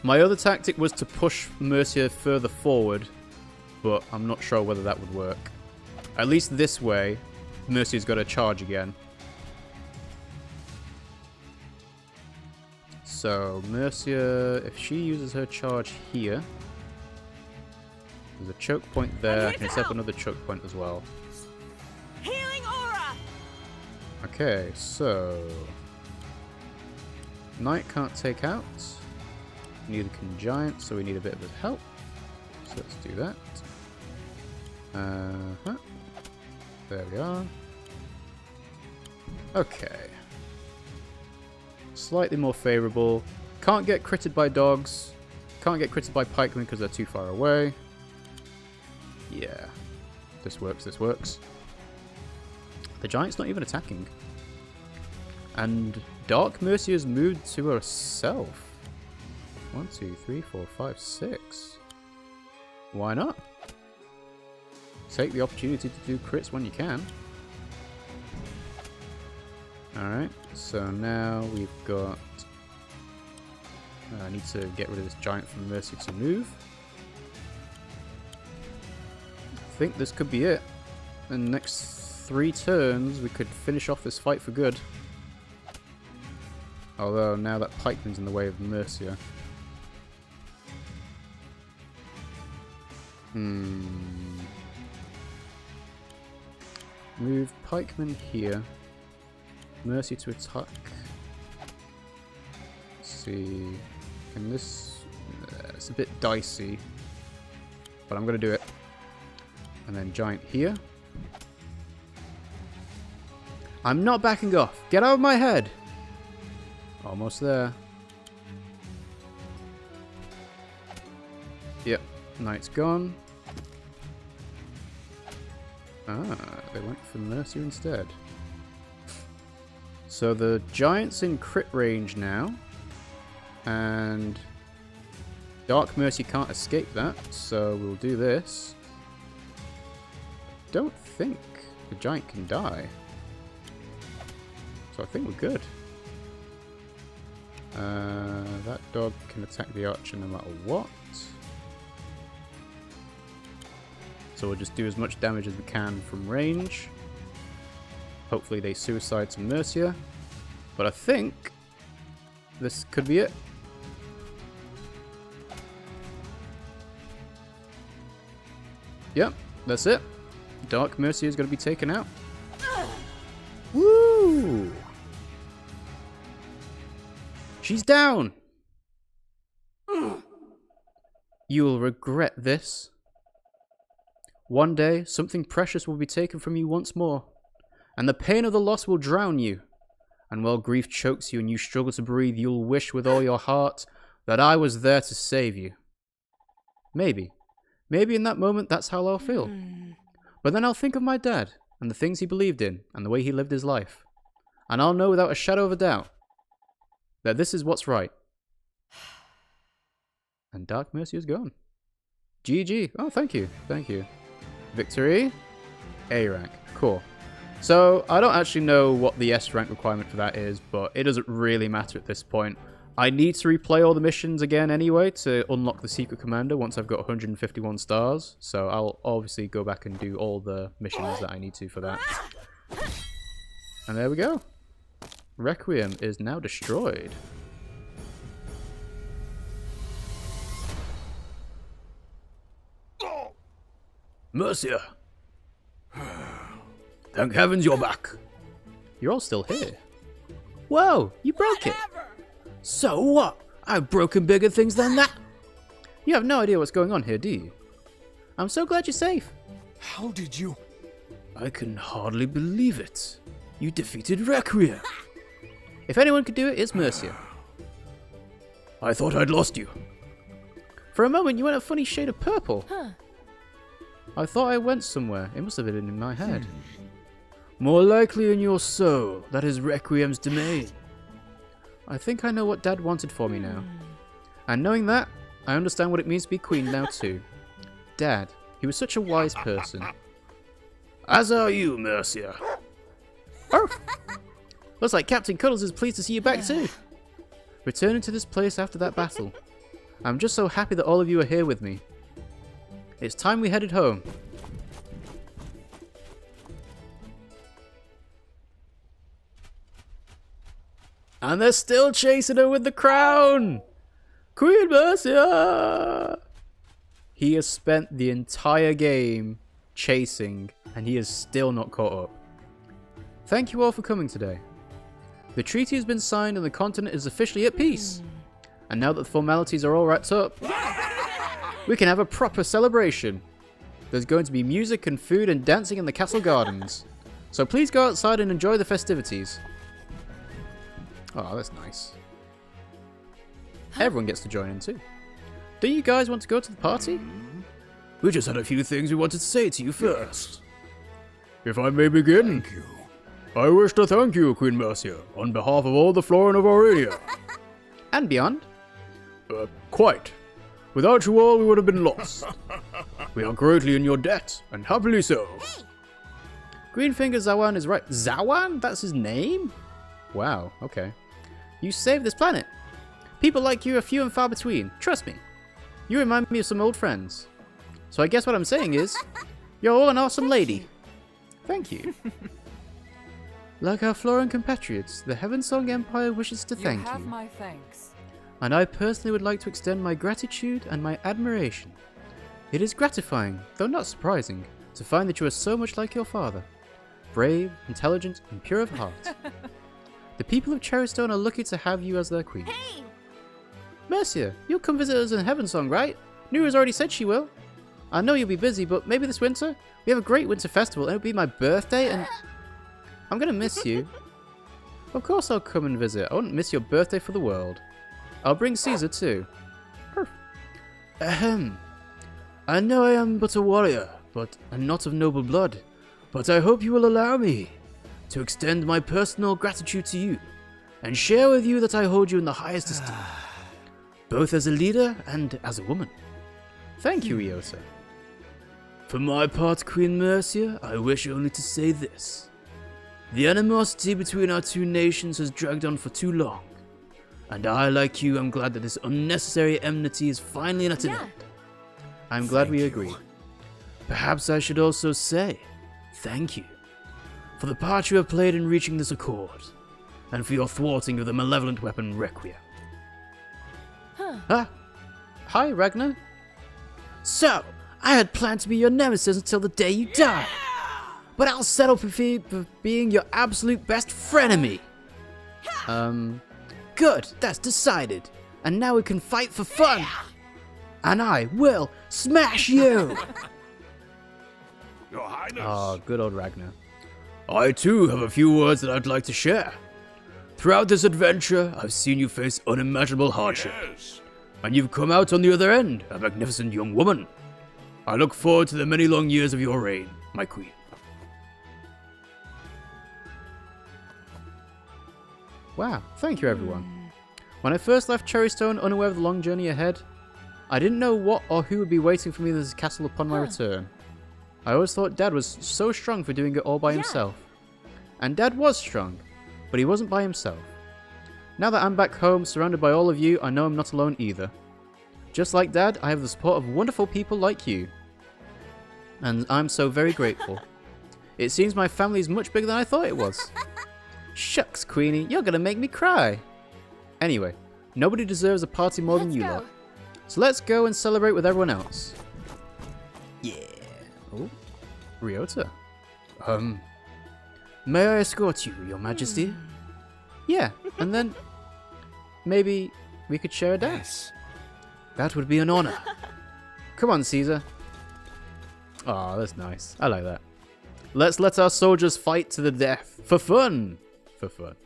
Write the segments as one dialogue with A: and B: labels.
A: My other tactic was to push Mercia further forward, but I'm not sure whether that would work. At least this way, Mercia's got to charge again. So, Mercia, if she uses her charge here, there's a choke point there. I can set up another choke point as well.
B: Healing aura.
A: Okay, so Knight can't take out. Neither can Giant, so we need a bit of his help. So let's do that. There we are. Okay. Slightly more favourable. Can't get critted by dogs. Can't get critted by pikemen because they're too far away. Yeah. This works, this works. The Giant's not even attacking. And Dark Mercia has moved to herself. 1, 2, 3, 4, 5, 6. Why not? Take the opportunity to do crits when you can. Alright, so now we've got... I need to get rid of this Giant from Mercia to move. I think this could be it. In the next 3 turns, we could finish off this fight for good. Although now that pikeman's in the way of Mercia. Move pikeman here. Mercia to attack. Let's see. Can this... it's a bit dicey. But I'm going to do it. And then Giant here. I'm not backing off. Get out of my head. Almost there. Yep. Knight's gone. Ah, they went for Mercia instead. So the Giant's in crit range now. And Dark Mercia can't escape that, so we'll do this. Don't think the Giant can die. So I think we're good. That dog can attack the archer no matter what. So we'll just do as much damage as we can from range. Hopefully they suicide to Mercia. But I think this could be it. Yep, that's it. Dark Mercia is going to be taken out. Woo! She's down! You will regret this. One day, something precious will be taken from you once more, and the pain of the loss will drown you. And while grief chokes you and you struggle to breathe, you'll wish with all your heart that I was there to save you. Maybe. Maybe in that moment that's how I'll feel. But then I'll think of my dad, and the things he believed in, and the way he lived his life. And I'll know without a shadow of a doubt that this is what's right. And Dark Mercia is gone. GG. Oh, thank you. Thank you. Victory. A rank. Cool. So, I don't actually know what the S rank requirement for that is, but it doesn't really matter at this point. I need to replay all the missions again anyway to unlock the Secret Commander once I've got 151 stars. So, I'll obviously go back and do all the missions that I need to for that. And there we go. Requiem is now destroyed. Mercia! Thank heavens you're back! You're all still here. Whoa! You broke it! So what? I've broken bigger things than that! You have no idea what's going on here, do you? I'm so glad you're safe.
C: How did you?
A: I can hardly believe it. You defeated Requiem. If anyone could do it, it's Mercia. I thought I'd lost you. For a moment, you went a funny shade of purple. Huh. I thought I went somewhere. It must have been in my head. More likely in your soul. That is Requiem's domain. I think I know what Dad wanted for me now. And knowing that, I understand what it means to be queen now too. Dad, he was such a wise person. As are you, Mercia. Oh! Looks like Captain Cuddles is pleased to see you back too. Returning to this place after that battle. I'm just so happy that all of you are here with me. It's time we headed home. And they're still chasing her with the crown! Queen Mercia! He has spent the entire game chasing, and he is still not caught up. Thank you all for coming today. The treaty has been signed and the continent is officially at peace. And now that the formalities are all wrapped up, we can have a proper celebration. There's going to be music and food and dancing in the castle gardens. So please go outside and enjoy the festivities. Oh, that's nice. Everyone gets to join in too. Do you guys want to go to the party? We just had a few things we wanted to say to you first. If I may begin.
C: Thank you.
A: I wish to thank you, Queen Mercia, on behalf of all the Floran of Aurania. And beyond. Quite. Without you all, we would have been lost. We are greatly in your debt, and happily so. Greenfinger Zawan is right. Zawan? That's his name? Wow, okay. You saved this planet. People like you are few and far between. Trust me. You remind me of some old friends. So I guess what I'm saying is, you're all an awesome lady. Thank you. Like our Floran compatriots, the Heavensong Empire wishes to thank you.
D: You have my thanks.
A: And I personally would like to extend my gratitude and my admiration. It is gratifying, though not surprising, to find that you are so much like your father. Brave, intelligent, and pure of heart. The people of Cherrystone are lucky to have you as their queen.
B: Hey!
A: Mercia, you'll come visit us in Heavensong, right? Nura's already said she will. I know you'll be busy, but maybe this winter? We have a great winter festival, and it'll be my birthday, and I'm gonna miss you. Of course I'll come and visit. I wouldn't miss your birthday for the world. I'll bring Caesar too. Ahem. I know I am but a warrior, and not of noble blood, but I hope you will allow me to extend my personal gratitude to you, and share with you that I hold you in the highest esteem, both as a leader and as a woman. Thank you, Iota. For my part, Queen Mercia, I wish only to say this. The animosity between our two nations has dragged on for too long, and I, like you, am glad that this unnecessary enmity is finally at an end. I'm glad we agree. Perhaps I should also say, thank you, for the part you have played in reaching this accord, and for your thwarting of the malevolent weapon Requiem. Ah, hi, Ragnar. So, I had planned to be your nemesis until the day you die, but I'll settle for being your absolute best frenemy. Good, that's decided, and now we can fight for fun. And I will smash you!
C: Your Highness.
A: Oh, good old Ragnar. I too have a few words that I'd like to share. Throughout this adventure, I've seen you face unimaginable hardship.
C: Yes.
A: And you've come out on the other end, a magnificent young woman. I look forward to the many long years of your reign, my queen. Wow, thank you everyone. When I first left Cherrystone unaware of the long journey ahead, I didn't know what or who would be waiting for me in this castle upon my return. I always thought Dad was so strong for doing it all by himself. And Dad was strong, but he wasn't by himself. Now that I'm back home, surrounded by all of you, I know I'm not alone either. Just like Dad, I have the support of wonderful people like you. And I'm so very grateful. It seems my family is much bigger than I thought it was. Shucks, Queenie, you're gonna make me cry. Anyway, nobody deserves a party more than you lot. So let's go and celebrate with everyone else. Yeah. Oh, Ryota. May I escort you, Your Majesty? Yeah, and then maybe we could share a dance. That would be an honor. Come on, Caesar. Oh, that's nice. I like that. Let's let our soldiers fight to the death. For fun. For fun.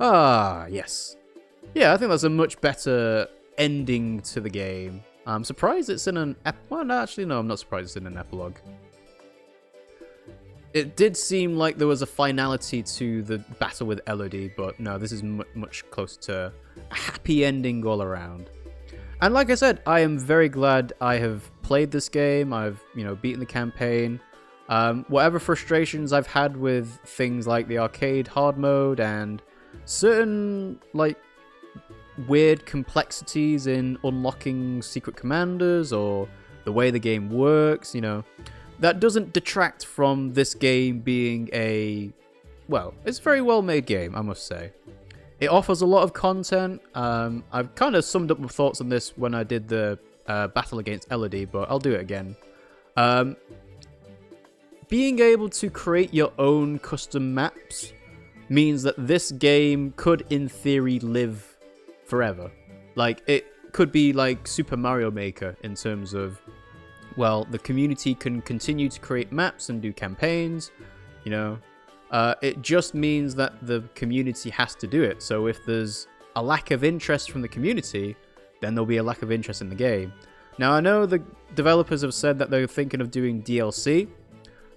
A: Ah, yes. Yeah, I think that's a much better ending to the game. I'm surprised it's in an well, no, actually, no, I'm not surprised it's in an epilogue. It did seem like there was a finality to the battle with Elodie, but no, this is much closer to a happy ending all around. And like I said, I am very glad I have played this game. I've, beaten the campaign. Whatever frustrations I've had with things like the arcade hard mode and certain, weird complexities in unlocking secret commanders or the way the game works, that doesn't detract from this game being it's a very well made game, I must say. It offers a lot of content. I've kind of summed up my thoughts on this when I did the battle against Elodie, but I'll do it again. Being able to create your own custom maps means that this game could, in theory, live forever. Like, it could be like Super Mario Maker in terms of, the community can continue to create maps and do campaigns, It just means that the community has to do it. So if there's a lack of interest from the community, then there'll be a lack of interest in the game. Now, I know the developers have said that they're thinking of doing DLC.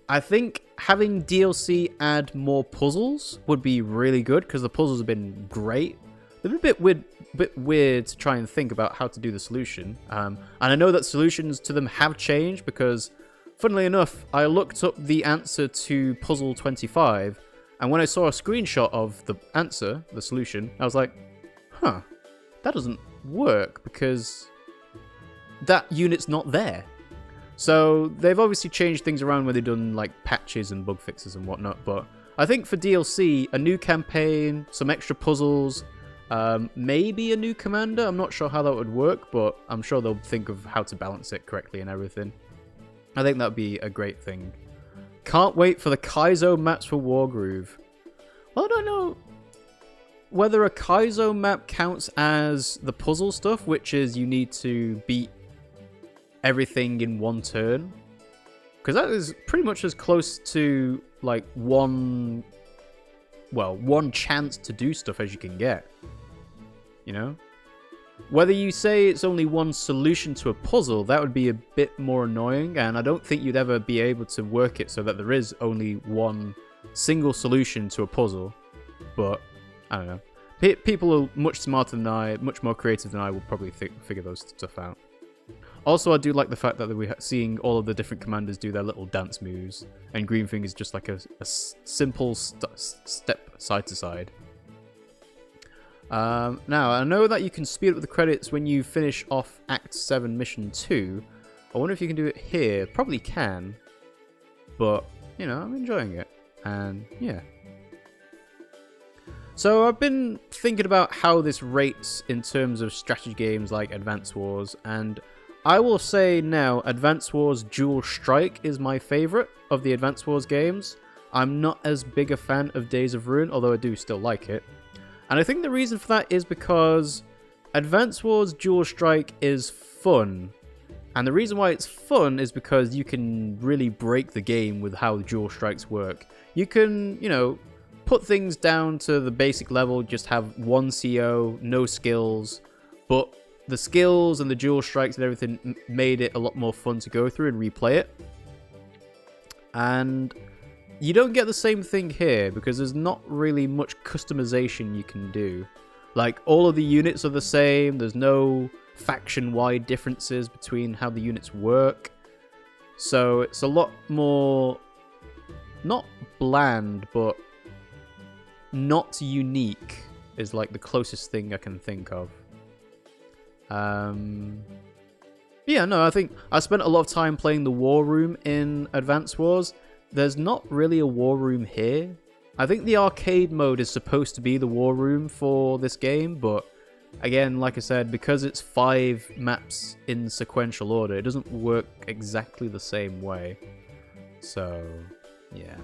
A: I think having DLC add more puzzles would be really good, because the puzzles have been great. They've been a bit weird to try and think about how to do the solution. And I know that solutions to them have changed, because, funnily enough, I looked up the answer to Puzzle 25, and when I saw a screenshot of the answer, the solution, I was like, that doesn't work, because that unit's not there. So they've obviously changed things around when they've done like patches and bug fixes and whatnot, but I think for DLC, a new campaign, some extra puzzles, maybe a new commander. I'm not sure how that would work, but I'm sure they'll think of how to balance it correctly and everything. I think that'd be a great thing. Can't wait for the Kaizo maps for Wargroove. Well, I don't know whether a Kaizo map counts as the puzzle stuff, which is you need to beat everything in one turn, because that is pretty much as close to like one chance to do stuff as you can get. Whether you say it's only one solution to a puzzle, that would be a bit more annoying, and I don't think you'd ever be able to work it so that there is only one single solution to a puzzle. But I don't know, people are much smarter than I, much more creative than I, will probably figure those stuff out. Also, I do like the fact that we're seeing all of the different commanders do their little dance moves, and Greenfing is just like a simple step side to side. Now, I know that you can speed up the credits when you finish off Act 7 Mission 2. I wonder if you can do it here. Probably can, but, I'm enjoying it, and yeah. So I've been thinking about how this rates in terms of strategy games like Advance Wars, and I will say now, Advance Wars Dual Strike is my favourite of the Advance Wars games. I'm not as big a fan of Days of Ruin, although I do still like it. And I think the reason for that is because Advance Wars Dual Strike is fun. And the reason why it's fun is because you can really break the game with how dual strikes work. You can, put things down to the basic level, just have one CO, no skills, but the skills and the dual strikes and everything made it a lot more fun to go through and replay it. And you don't get the same thing here, because there's not really much customization you can do. Like, all of the units are the same, there's no faction-wide differences between how the units work. So it's a lot more, not bland, but not unique is like the closest thing I can think of. I think I spent a lot of time playing the War Room in Advance Wars. There's not really a War Room here. I think the arcade mode is supposed to be the War Room for this game, but again, like I said, because it's 5 maps in sequential order, it doesn't work exactly the same way. So, yeah.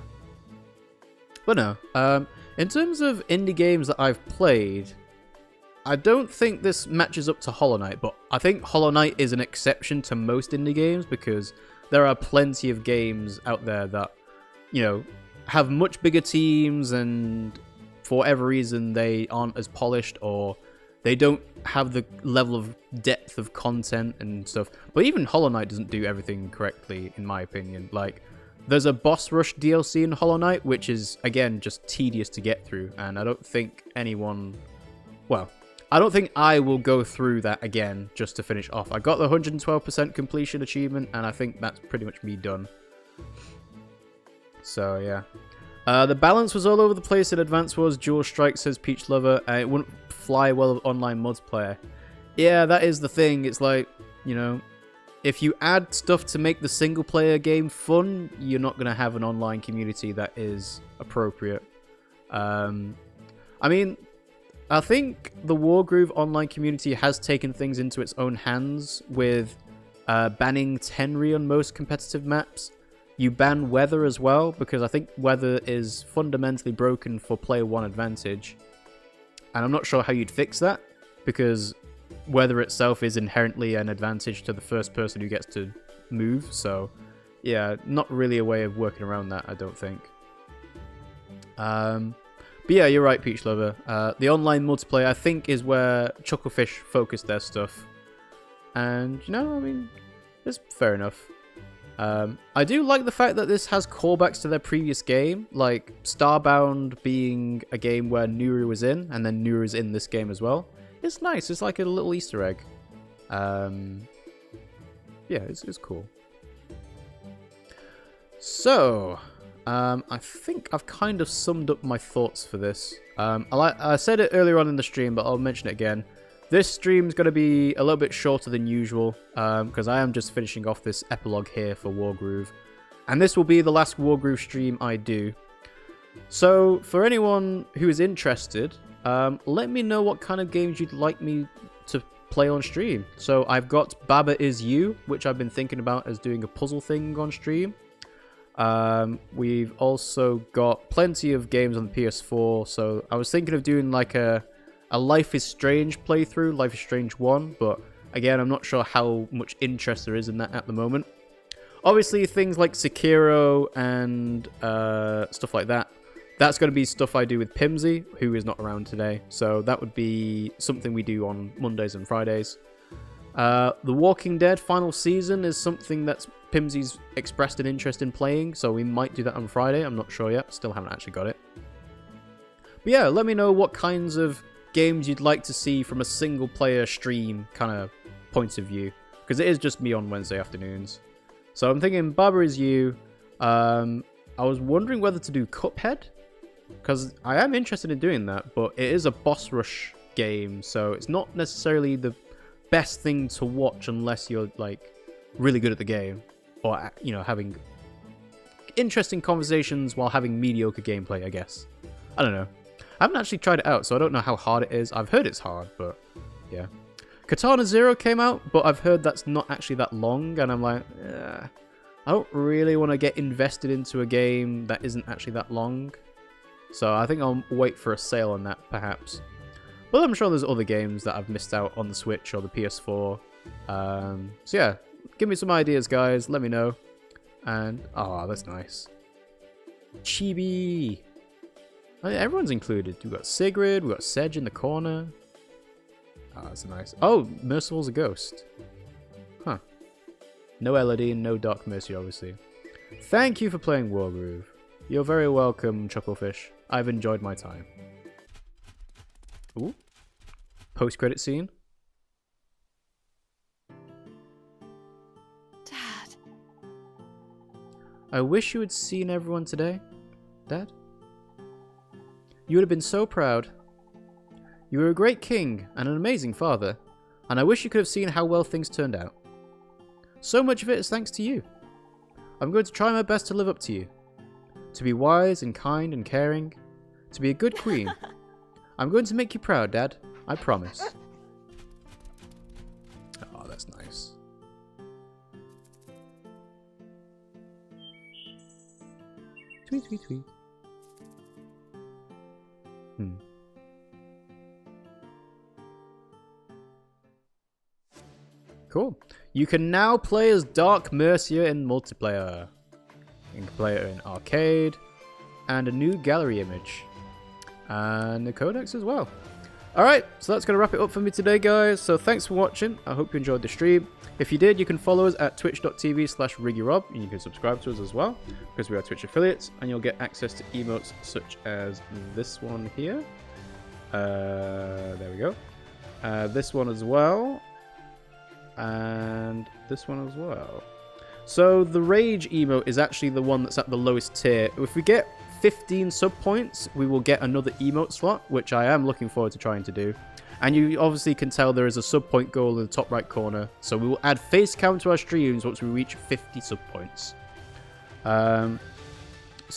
A: But no, in terms of indie games that I've played, I don't think this matches up to Hollow Knight, but I think Hollow Knight is an exception to most indie games, because there are plenty of games out there that, have much bigger teams, and for whatever reason they aren't as polished, or they don't have the level of depth of content and stuff. But even Hollow Knight doesn't do everything correctly, in my opinion. Like, there's a boss rush DLC in Hollow Knight, which is, again, just tedious to get through, and I don't think I don't think I will go through that again just to finish off. I got the 112% completion achievement, and I think that's pretty much me done. So, yeah. The balance was all over the place in Advance Wars Dual Strike, says Peach Lover. It wouldn't fly well with online multiplayer. Yeah, that is the thing. It's like, you know, if you add stuff to make the single player game fun, you're not going to have an online community that is appropriate. I mean, I think the Wargroove online community has taken things into its own hands with banning Tenri on most competitive maps. You ban weather as well, because I think weather is fundamentally broken for player one advantage. And I'm not sure how you'd fix that, because weather itself is inherently an advantage to the first person who gets to move. So, yeah, not really a way of working around that, I don't think. But yeah, you're right, Peach Lover. The online multiplayer, I think, is where Chucklefish focused their stuff. And, you know, I mean, it's fair enough. I do like the fact that this has callbacks to their previous game, like Starbound being a game where Nuru was in, and then Nuru's in this game as well. It's nice. It's like a little Easter egg. Yeah, it's cool. So, I think I've kind of summed up my thoughts for this. I said it earlier on in the stream, but I'll mention it again. This stream's going to be a little bit shorter than usual, because I am just finishing off this epilogue here for Wargroove. And this will be the last Wargroove stream I do. So, for anyone who is interested, let me know what kind of games you'd like me to play on stream. So, I've got Baba Is You, which I've been thinking about as doing a puzzle thing on stream. We've also got plenty of games on the PS4, so I was thinking of doing like a Life is Strange playthrough, Life is Strange 1, but again, I'm not sure how much interest there is in that at the moment. Obviously, things like Sekiro and stuff like that, that's going to be stuff I do with Pimmsy, who is not around today, so that would be something we do on Mondays and Fridays. The Walking Dead final season is something that's Pimmsy's expressed an interest in playing, so we might do that on Friday. I'm not sure yet, still haven't actually got it. But yeah, let me know what kinds of games you'd like to see from a single player stream kind of point of view, because it is just me on Wednesday afternoons. So I'm thinking Baba Is You. I was wondering whether to do Cuphead, because I am interested in doing that, but it is a boss rush game, so it's not necessarily the best thing to watch unless you're like really good at the game, or you know, having interesting conversations while having mediocre gameplay, I guess. I don't know. I haven't actually tried it out, so I don't know how hard it is. I've heard it's hard, but yeah. Katana Zero came out, but I've heard that's not actually that long, and I'm like, I don't really want to get invested into a game that isn't actually that long. So I think I'll wait for a sale on that, perhaps. But I'm sure there's other games that I've missed out on the Switch or the PS4. So yeah, give me some ideas, guys. Let me know. And, oh, that's nice. Chibi! Oh, yeah, everyone's included. We've got Sigrid, we've got Sedge in the corner. Oh, that's nice. Oh, Merciful's a ghost. Huh. No Elodie, no Dark Mercy, obviously. Thank you for playing Wargroove. You're very welcome, Chucklefish. I've enjoyed my time. Ooh. Post-credit scene.
B: Dad.
A: I wish you had seen everyone today, Dad. You would have been so proud. You were a great king and an amazing father, and I wish you could have seen how well things turned out. So much of it is thanks to you. I'm going to try my best to live up to you. To be wise and kind and caring. To be a good queen. I'm going to make you proud, Dad. I promise. Oh, that's nice. Tweet, tweet, tweet. Cool. You can now play as Dark Mercia in multiplayer. You can play it in arcade, and a new gallery image, and the codex as well. Alright, so that's going to wrap it up for me today, guys. So thanks for watching. I hope you enjoyed the stream. If you did, you can follow us at twitch.tv/RiggyRob, and you can subscribe to us as well, because we are Twitch affiliates, and you'll get access to emotes such as this one here. There we go. This one as well. And this one as well. So the Rage emote is actually the one that's at the lowest tier. If we get 15 sub points, we will get another emote slot, which I am looking forward to trying to do. And you obviously can tell there is a sub point goal in the top right corner. So we will add face cam to our streams once we reach 50 sub points. So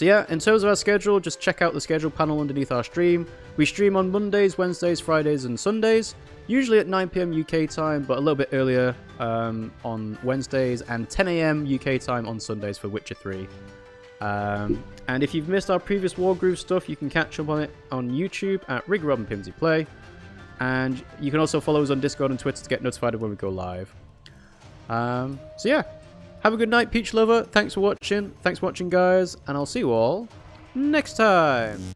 A: yeah, in terms of our schedule, just check out the schedule panel underneath our stream. We stream on Mondays, Wednesdays, Fridays, and Sundays. Usually at 9 PM UK time, but a little bit earlier on Wednesdays, and 10 AM UK time on Sundays for Witcher 3. And if you've missed our previous Wargroove stuff, you can catch up on it on YouTube at RiggyRob and Pimmsy Play. And you can also follow us on Discord and Twitter to get notified when we go live. So yeah, have a good night, Peach Lover. Thanks for watching. Thanks for watching, guys. And I'll see you all next time.